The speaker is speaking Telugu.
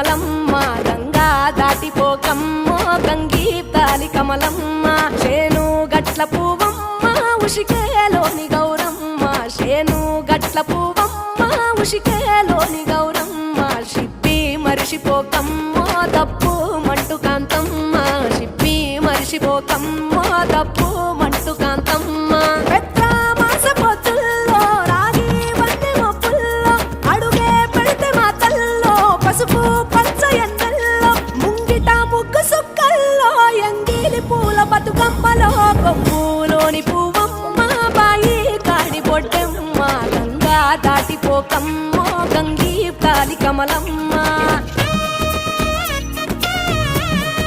కమలమ్మ గంగా దాటిపోకమ్మ గంగీతాలి కమలమ్మ శేను గట్ల పువ్వమ్మ ఉషికేలోని గౌరమ్మ శేను గట్ల పువ్వమ్మ ఉషికేలోని గౌరమ్మ షిప్పి మరిషిపోకమ్మ తప్పు మంటు కాంతమ్మ షిప్పి మరిషిపోకమ్మ తప్పు మంటు కాంతమ్మ పసుపు పచ్చ ఎండల్లో ముంగిట ముగ్గు సుక్కల్లో ఎంగిలి పూల బతుకమ్మలో కొమ్ములోని పువ్వమ్మ బాయి కాడి బొడ్డమ్మ గంగా దాటిపోకమ్మ గంగీ తాలి కమలమ్మ